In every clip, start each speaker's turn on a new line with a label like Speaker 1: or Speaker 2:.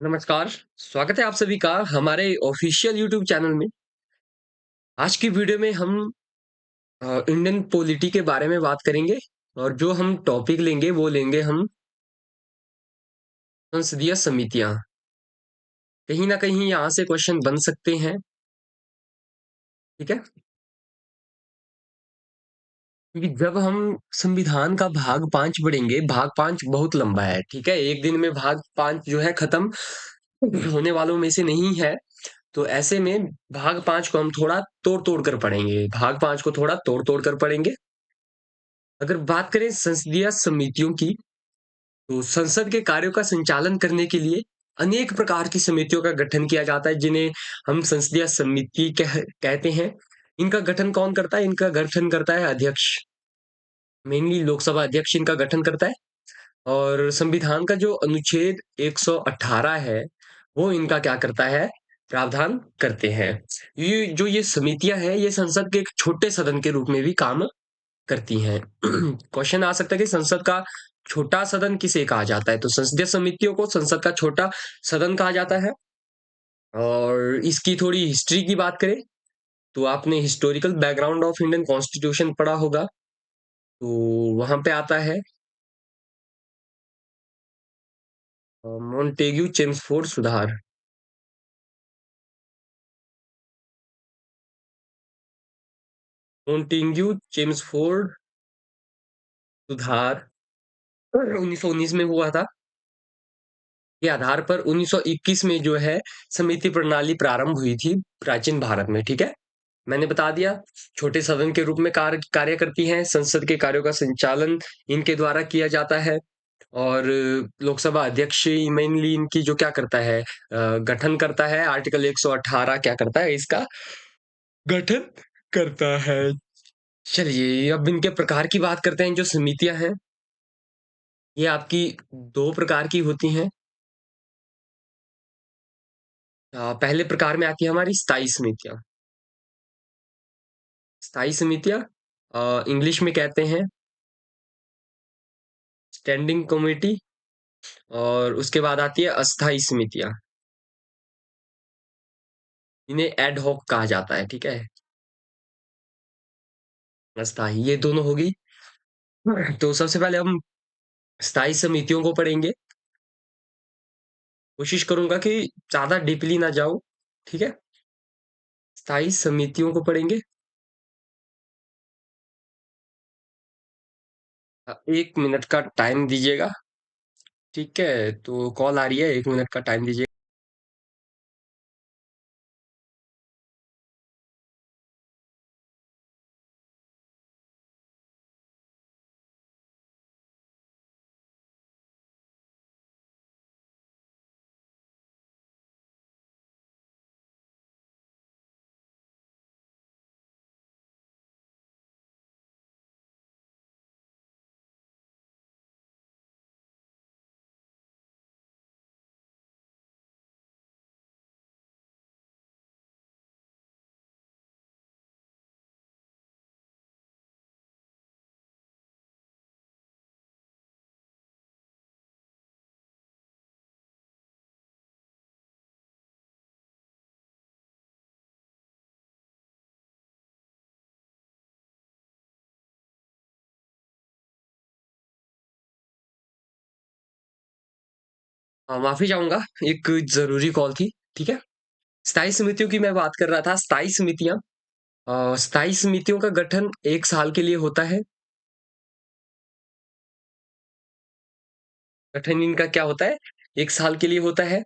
Speaker 1: नमस्कार, स्वागत है आप सभी का हमारे ऑफिशियल यूट्यूब चैनल में। आज की वीडियो में हम इंडियन पॉलिटी के बारे में बात करेंगे और जो हम टॉपिक लेंगे वो लेंगे हम संसदीय समितियाँ। कहीं न कहीं यहाँ से क्वेश्चन बन सकते हैं, ठीक है? क्योंकि जब हम संविधान का भाग 5 पढ़ेंगे, भाग 5 बहुत लंबा है, ठीक है? एक दिन में भाग 5 जो है खत्म होने वालों में से नहीं है। तो ऐसे में भाग 5 को हम थोड़ा तोड़-तोड़ कर पढ़ेंगे। भाग 5 को थोड़ा तोड़-तोड़ कर पढ़ेंगे। अगर बात करें संसदीय समितियों की, तो संसद के कार्यों का संचालन करने के लिए अनेक प्रकार की समितियों का गठन किया जाता है, जिन्हें हम संसदीय समिति कहते हैं। इनका गठन कौन करता है? इनका गठन करता है अध्यक्ष। मेनली लोकसभा अध्यक्ष इनका गठन करता है और संविधान का जो अनुच्छेद 118 है, वो इनका क्या करता है? प्रावधान करते हैं। ये समितियाँ हैं, ये संसद के एक छोटे सदन के रूप में भी काम करती हैं। क्वेश्चन आ सकता है कि संसद का छोटा सदन किसे कहा जाता है? तो संसदीय समितियों को संसद का छोटा सदन कहा जाता है। और इसकी थोड़ी हिस्ट्री की बात करें, तो आपने historical background of Indian constitution पढ़ा होगा, तो वहाँ पे आता है मोंटेग्यू चेम्सफोर्ड सुधार। मोंटेग्यू चेम्सफोर्ड सुधार 1919 में हुआ था। के आधार पर 1921 में जो है समिति प्रणाली प्रारंभ हुई थी प्राचीन भारत में, ठीक है? मैंने बता दिया, छोटे सदन के रूप में कार्य करती हैं, संसद के कार्यों का संचालन इनके द्वारा किया जाता है और लोकसभा अध्यक्ष मेनली इनकी जो क्या करता है गठन करता है, आर्टिकल 118 क्या करता है इसका गठन करता है। चलिए, अब इनके प्रकार की बात करते हैं जो समितियाँ हैं, ये आपकी 2 प्रकार की होती हैं। पहले प्रकार में आती है हमारी स्थायी समितियाँ। स्थायी समितियाँ इंग्लिश में कहते हैं स्टैंडिंग कमिटी और उसके बाद आती है अस्थायी समितियाँ। इन्हें एड हॉक कहा जाता है, ठीक है? अस्थायी ये दोनों हो गई। तो सबसे पहले हम स्थायी समितियों को पढ़ेंगे। कोशिश करूँगा कि ज़्यादा डीपली ना जाऊँ, ठीक है? स्थायी समितियों को पढ़ेंगे। 1 मिनट का टाइम दीजिएगा, ठीक है? तो कॉल आ रही है, 1 मिनट का टाइम दीजिए। माफ़ी चाहूँगा, एक ज़रूरी कॉल थी, ठीक है? स्थायी समितियों की मैं बात कर रहा था। स्थायी समितियों का गठन 1 साल के लिए होता है। गठन इनका क्या होता है? 1 साल के लिए होता है।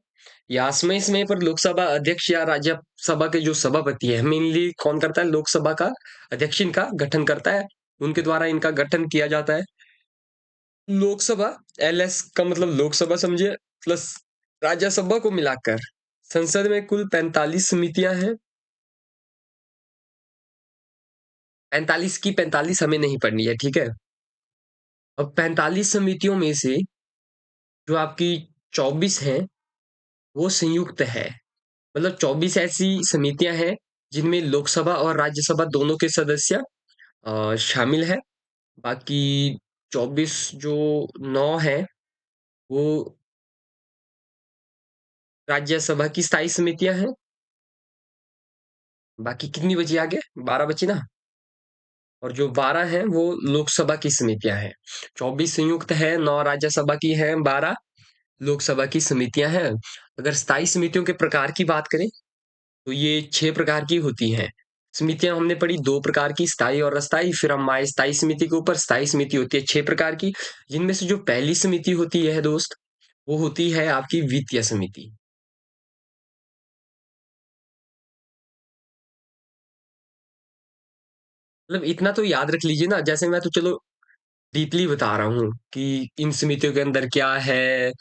Speaker 1: या समय-समय पर लोकसभा अध्यक्ष या राज्यसभा के जो सभापति हैं, मेनली कौन करता है? लोकसभा का अध्यक्ष इनका गठन करता है। उनके द्वारा इनका गठन किया जाता है। लोकसभा एलएस का मतलब लोकसभा समझिए प्लस राज्यसभा को मिलाकर संसद में कुल 45 समितियाँ हैं। 45 की 45 हमें नहीं पढ़नी है, ठीक है? अब 45 समितियों में से जो आपकी 24 हैं, वो संयुक्त है। मतलब 24 ऐसी समितियाँ हैं, जिनमें लोकसभा और राज्यसभा दोनों के सदस्य शामिल हैं। बाकी 24 जो 9 हैं, वो राज्यसभा की स्थायी समितियाँ हैं, बाकी कितनी बची आगे? 12 बची ना? और जो 12 हैं वो लोकसभा की समितियाँ हैं। 24 संयुक्त है, 9 राज्यसभा की हैं, 12 लोकसभा की समितियाँ हैं। अगर स्थायी समितियों के प्रकार की बात करें, तो ये 6 प्रकार की होती हैं। समितियाँ हमने पढ़ी 2 प्रकार की, स्थायी और अस्थायी, फिर हम आए स्थायी समिति के ऊपर। स्थायी समिति होती है 6 प्रकार की, जिनमें से जो पहली समिति होती है दोस्त, वो होती है आपकी वित्तीय समिति। मतलब इतना तो याद रख लीजिए ना, जैसे मैं तो चलो डीपली बता रहा हूँ कि इन समितियों के अंदर क्या है,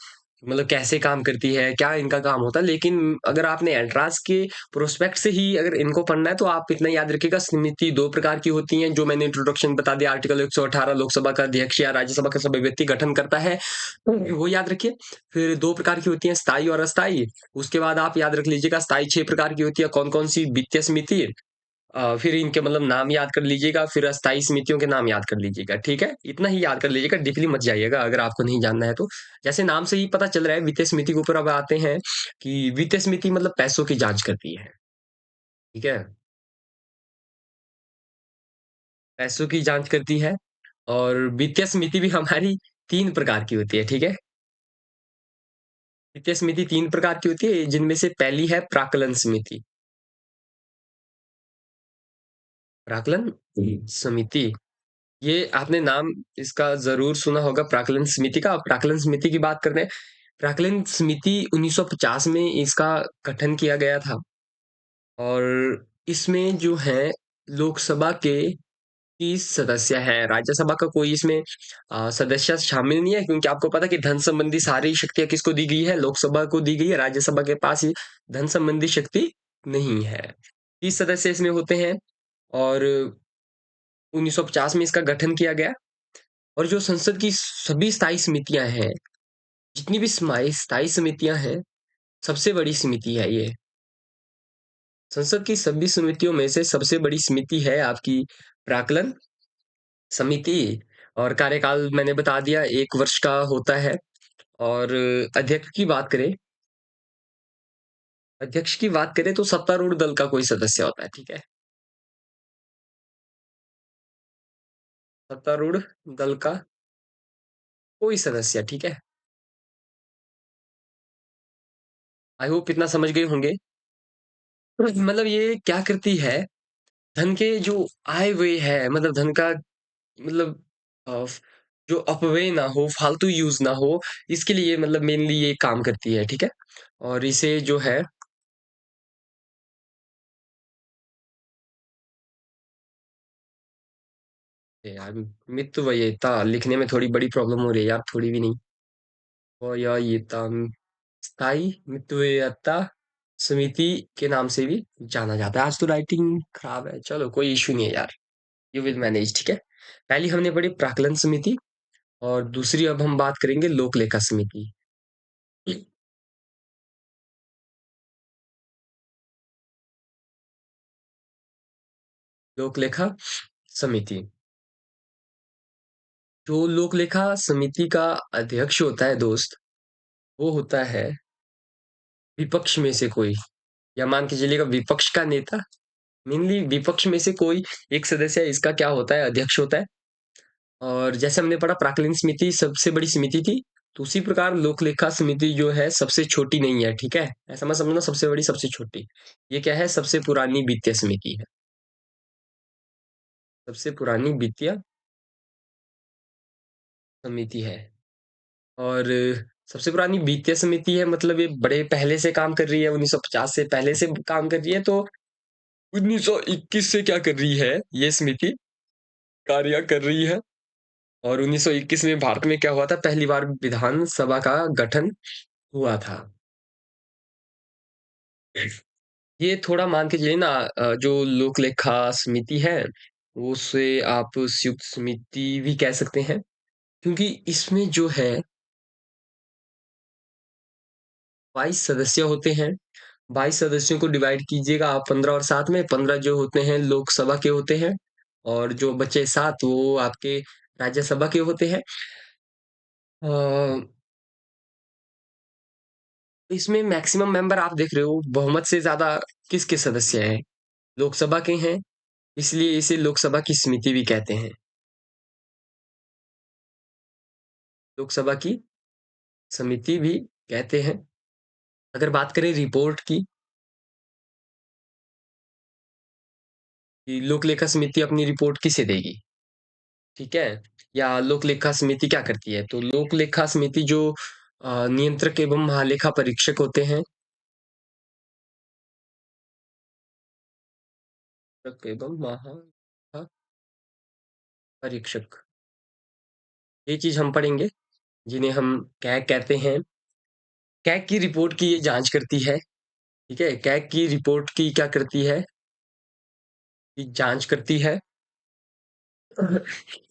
Speaker 1: मतलब कैसे काम करती है, क्या इनका काम होता है। लेकिन अगर आपने एंट्रांस के प्रोस्पेक्ट से ही अगर इनको पढ़ना है, तो आप इतना याद रखिएगा, समिति 2 प्रकार की होती हैं, जो मैंने इंट्रोडक्शन बता दिया, आर्टिकल 118 लोकसभा का अध्यक्ष या राज्यसभा का सभी व्यक्ति गठन करता है, वो याद रखिए। फिर 2 प्रकार की होती हैं, स्थायी और अस्थायी। उसके बाद आप याद रख लीजिएगा, स्थायी 6 प्रकार की होती है, कौन-कौन सी? वित्तीय समिति, फिर इनके मतलब नाम याद कर लीजिएगा, फिर अस्थायी समितियों के नाम याद कर लीजिएगा, ठीक है? इतना ही याद कर लीजिएगा, डीपली मत जाइएगा अगर आपको नहीं जानना है तो। जैसे नाम से ही पता चल रहा है, वित्तीय समिति के ऊपर अब आते हैं कि वित्तीय समिति मतलब पैसों की जाँच करती है, ठीक है? पैसों की जाँच करती है और वित्तीय समिति भी हमारी 3 प्रकार की होती है, ठीक है? वित्तीय समिति 3 प्रकार की होती है, जिनमें से पहली है प्राक्कलन समिति। प्राक्कलन समिति, ये आपने नाम इसका ज़रूर सुना होगा प्राक्कलन समिति का। अब प्राक्कलन समिति की बात करते हैं। प्राक्कलन समिति 1950 में इसका गठन किया गया था और इसमें जो है लोकसभा के 30 सदस्य हैं, राज्यसभा का कोई इसमें सदस्य शामिल नहीं है, क्योंकि आपको पता है कि धन संबंधी सारी शक्तियाँ किसको दी गई है? लोकसभा को दी गई है, राज्यसभा के पास ये धन संबंधी शक्ति नहीं है। 30 सदस्य इसमें होते हैं और 1950 में इसका गठन किया गया और जो संसद की सभी स्थायी समितियाँ हैं, जितनी भी स्थायी समितियाँ हैं, सबसे बड़ी समिति है ये। संसद की सभी समितियों में से सबसे बड़ी समिति है आपकी प्राक्कलन समिति और कार्यकाल मैंने बता दिया 1 वर्ष का होता है और अध्यक्ष की बात करें तो सत्तारूढ़ दल का कोई सदस्य होता है, ठीक है? सत्तारूढ़ दल का कोई सदस्य, ठीक है? आई होप इतना समझ गए होंगे। मतलब ये क्या करती है, धन के जो आय व्यय है, मतलब धन का मतलब अ, जो अपव्यय ना हो, फालतू यूज़ ना हो, इसके लिए मतलब मेनली ये काम करती है, ठीक है? और इसे जो है यार मितव्ययिता लिखने में थोड़ी बड़ी प्रॉब्लम हो रही है यार, थोड़ी भी नहीं। व्यययिता स्थायी मितव्ययिता समिति के नाम से भी जाना जाता है। आज तो राइटिंग खराब है, चलो कोई इश्यू नहीं है यार, यू विल मैनेज, ठीक है? पहली हमने पढ़ी प्राक्कलन समिति और दूसरी अब हम बात करेंगे लोक लेखा समिति। लोक लेखा समिति, जो लोक लेखा समिति का अध्यक्ष होता है दोस्त, वो होता है विपक्ष में से कोई, या मान के चलिएगा विपक्ष का नेता। मेनली विपक्ष में से कोई एक सदस्य इसका क्या होता है, अध्यक्ष होता है। और जैसे हमने पढ़ा प्राक्कलन समिति सबसे बड़ी समिति थी, तो उसी प्रकार लोक लेखा समिति जो है सबसे छोटी नहीं है, ठीक है? ऐसा मत समझना सबसे बड़ी सबसे छोटी। ये क्या है, सबसे पुरानी वित्तीय समिति है। सबसे पुरानी वित्तीय समिति है और सबसे पुरानी वित्तीय समिति है, मतलब ये बड़े पहले से काम कर रही है, 1950 से पहले से काम कर रही है। तो 1921 से क्या कर रही है ये समिति, कार्य कर रही है। और 1921 में भारत में क्या हुआ था, पहली बार विधानसभा का गठन हुआ था। ये थोड़ा मान के चलिए ना, जो लोक लेखा समिति है, उसे आप संयुक्त समिति भी कह सकते हैं, क्योंकि इसमें जो है 22 सदस्य होते हैं। 22 सदस्यों को डिवाइड कीजिएगा आप 15 और 7 में, 15 जो होते हैं लोकसभा के होते हैं और जो बचे 7 वो आपके राज्यसभा के होते हैं। अ, इसमें मैक्सिमम मेंबर आप देख रहे हो बहुमत से ज़्यादा किसके सदस्य हैं? लोकसभा के हैं, इसलिए इसे लोकसभा की समिति भी कहते हैं। लोकसभा की समिति भी कहते हैं। अगर बात करें रिपोर्ट की, कि लोक लेखा समिति अपनी रिपोर्ट किसे देगी, ठीक है? या लोक लेखा समिति क्या करती है? तो लोक लेखा समिति जो नियंत्रक एवं महालेखा परीक्षक होते हैं, एवं महालेखा परीक्षक, ये चीज़ हम पढ़ेंगे, जिन्हें हम कैग कहते हैं। कैग की रिपोर्ट की ये जाँच करती है, ठीक है? कैग की रिपोर्ट की क्या करती है, कि जाँच करती है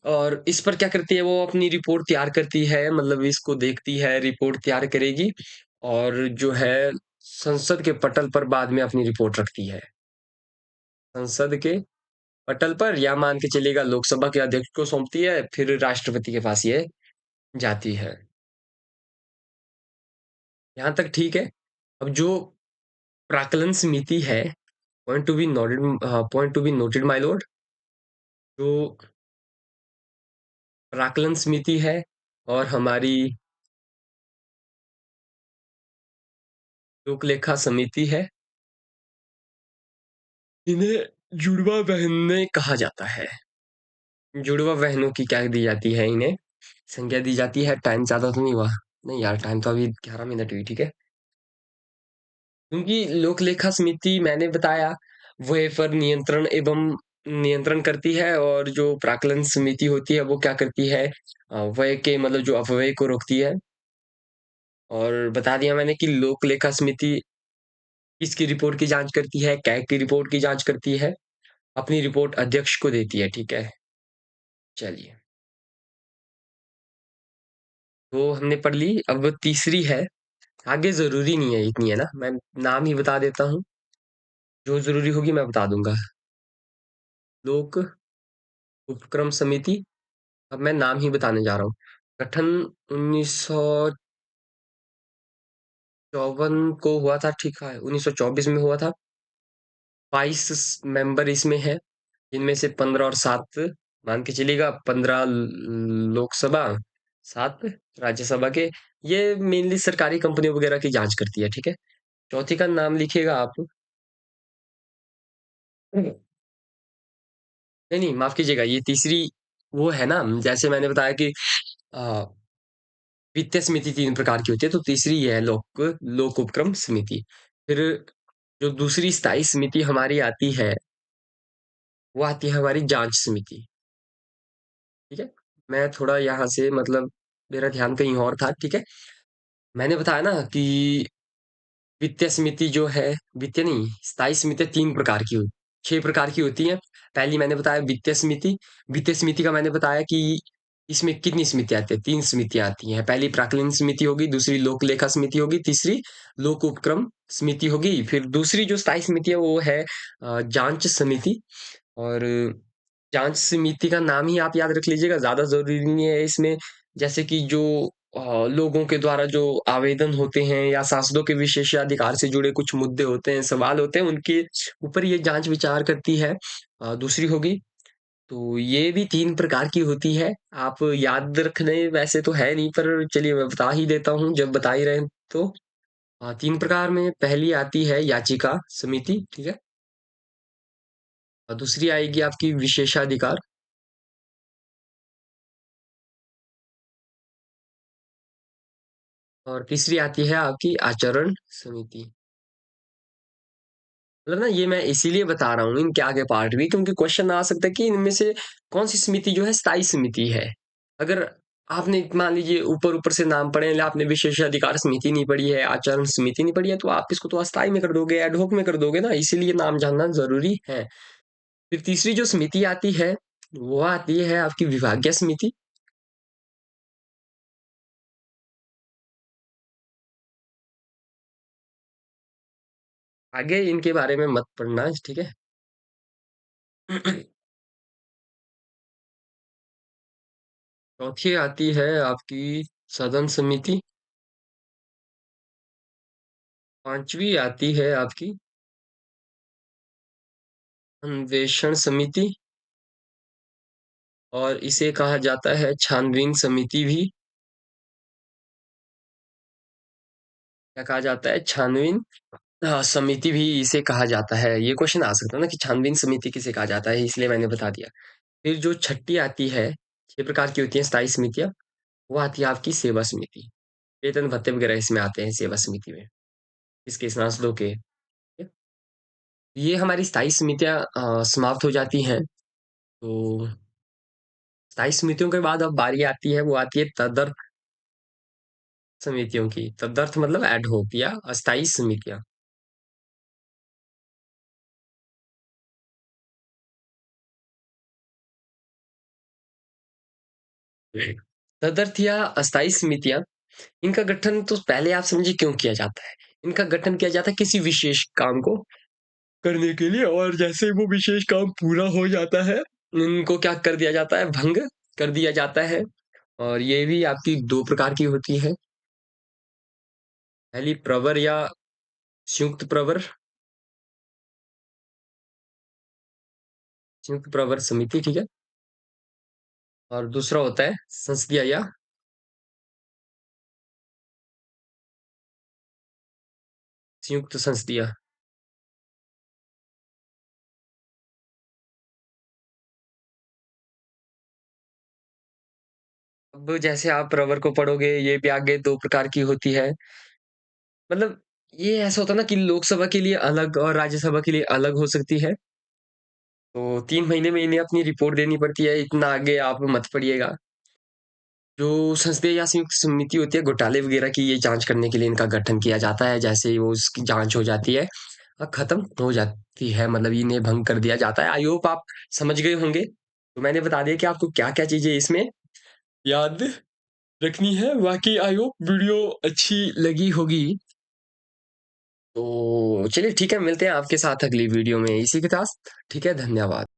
Speaker 1: और इस पर क्या करती है, वो अपनी रिपोर्ट तैयार करती है, मतलब इसको देखती है, रिपोर्ट तैयार करेगी और जो है संसद के पटल पर बाद में अपनी रिपोर्ट रखती है। संसद के पटल पर या मान के चलिएगा लोकसभा के अध्यक्ष को सौंपती है, फिर राष्ट्रपति के पास ये जाती है। यहाँ तक ठीक है। अब जो प्राक्कलन समिति है, point to be noted my Lord, जो प्राक्कलन समिति है और हमारी लोक लेखा समिति है, इन्हें जुड़वा बहनें कहा जाता है। जुड़वा बहनों की क्या दी जाती है इन्हें? संज्ञा दी जाती है। टाइम ज़्यादा तो नहीं हुआ? नहीं यार, टाइम तो अभी 11 मिनट हुई, ठीक है? क्योंकि लोक लेखा समिति मैंने बताया, व्यय पर नियंत्रण करती है और जो प्राक्कलन समिति होती है, वो क्या करती है? व्यय के मतलब जो अपव्यय को रोकती है। और बता दिया मैंने कि लोक लेखा समिति किसकी रिपोर्ट की जाँच करती है? कैग की रिपोर्ट की जाँच करती है। अपनी रिपोर्ट अध्यक्ष को देती है, ठीक है? चलिए, तो हमने पढ़ ली, अब तीसरी है, आगे ज़रूरी नहीं है इतनी, है ना? मैं नाम ही बता देता हूँ, जो ज़रूरी होगी मैं बता दूँगा। लोक उपक्रम समिति, अब मैं नाम ही बताने जा रहा हूँ। गठन 1954 को हुआ था, ठीक है? 1924 में हुआ था। 22 मेंबर इसमें हैं, जिनमें से 15 और 7 मान के चलिएगा, 15 लोकसभा, 7 राज्यसभा के। ये मेनली सरकारी कंपनियों वगैरह की जाँच करती है, ठीक है? चौथी का नाम लिखिएगा आप। नहीं, नहीं, माफ़ कीजिएगा, ये तीसरी वो है ना, जैसे मैंने बताया कि अ, वित्तीय समिति 3 प्रकार की होती है, तो तीसरी ये है लोक उपक्रम समिति। फिर जो दूसरी स्थायी समिति हमारी आती है, वो आती है हमारी जाँच समिति, ठीक है? मैं थोड़ा यहाँ से मतलब मेरा ध्यान कहीं और था, ठीक है? मैंने बताया ना कि वित्तीय समिति जो है, वित्तीय नहीं, स्थायी समितियाँ 3 प्रकार की 6 प्रकार की होती हैं। पहली मैंने बताया वित्तीय समिति। वित्तीय समिति का मैंने बताया कि इसमें कितनी समितियाँ आती हैं, 3 समितियाँ आती हैं। पहली प्राक्कलन समिति होगी, दूसरी लोक लेखा समिति होगी, तीसरी लोक उपक्रम समिति होगी। फिर दूसरी जो स्थायी समिति है वो है जाँच समिति। और जाँच समिति का नाम ही आप याद रख लीजिएगा, ज़्यादा ज़रूरी नहीं है इसमें। जैसे कि जो लोगों के द्वारा जो आवेदन होते हैं या सांसदों के विशेषाधिकार से जुड़े कुछ मुद्दे होते हैं, सवाल होते हैं, उनके ऊपर ये जाँच विचार करती है। दूसरी होगी, तो ये भी 3 प्रकार की होती है। आप याद रखने वैसे तो है नहीं, पर चलिए मैं बता ही देता हूँ, जब बता ही रहे हैं तो। 3 प्रकार में पहली आती है याचिका समिति, ठीक है? और दूसरी आएगी आपकी विशेषाधिकार, और तीसरी आती है आपकी आचरण समिति। मतलब ना, ये मैं इसीलिए बता रहा हूँ इनके आगे पार्ट भी, क्योंकि क्वेश्चन आ सकता है कि इनमें से कौन सी समिति जो है स्थायी समिति है। अगर आपने मान लीजिए ऊपर-ऊपर से नाम पढ़े हैं, आपने विशेषाधिकार समिति नहीं पढ़ी है, आचरण समिति नहीं पढ़ी है, तो आप इसको तो अस्थायी में कर दोगे, एडहॉक में कर दोगे ना, इसीलिए नाम जानना ज़रूरी है। फिर तीसरी जो समिति आती है, वो आती है आपकी विभागीय समिति। आगे इनके बारे में मत पढ़ना, ठीक है? चौथी आती है आपकी सदन समिति। पांचवी आती है आपकी अन्वेषण समिति, और इसे कहा जाता है छानबीन समिति भी। क्या कहा जाता है? छानबीन समिति भी इसे कहा जाता है। ये क्वेश्चन आ सकता है ना कि छानबीन समिति किसे कहा जाता है, इसलिए मैंने बता दिया। फिर जो छठी आती है, 6 प्रकार की होती हैं स्थायी समितियाँ, वो आती है आपकी सेवा समिति। वेतन भत्ते वगैरह इसमें आते हैं सेवा समिति में, इसके सांसदों के। ये हमारी स्थायी समितियाँ समाप्त हो जाती हैं। तो स्थायी समितियों के बाद अब बारी आती है, वो आती है तदर्थ समितियों की। तदर्थ मतलब एडहॉक या अस्थायी समितियाँ। तदर्थ या अस्थायी समितियाँ, इनका गठन तो पहले आप समझिए क्यों किया जाता है। इनका गठन किया जाता है किसी विशेष काम को करने के लिए, और जैसे ही वो विशेष काम पूरा हो जाता है, इनको क्या कर दिया जाता है? भंग कर दिया जाता है। और ये भी आपकी 2 प्रकार की होती है। पहली प्रवर या संयुक्त प्रवर, संयुक्त प्रवर समिति, ठीक है? और दूसरा होता है संसदीय या संयुक्त संसदीय। अब जैसे आप प्रवर को पढ़ोगे, ये भी आगे 2 प्रकार की होती है। मतलब ये ऐसा होता है ना कि लोकसभा के लिए अलग और राज्यसभा के लिए अलग हो सकती है। तो 3 महीने में इन्हें अपनी रिपोर्ट देनी पड़ती है, इतना आगे आप मत पढ़िएगा। जो संसदीय या संयुक्त समिति होती है, घोटाले वगैरह की ये जाँच करने के लिए इनका गठन किया जाता है। जैसे ही वो उसकी जाँच हो जाती है, खत्म हो जाती है, मतलब इन्हें भंग कर दिया जाता है। आई होप आप समझ गए होंगे। तो मैंने बता दिया कि आपको क्या-क्या चीज़ें इसमें याद रखनी है। बाकी आई होप वीडियो अच्छी लगी होगी। तो चलिए ठीक है, मिलते हैं आपके साथ अगली वीडियो में इसी के साथ। ठीक है, धन्यवाद।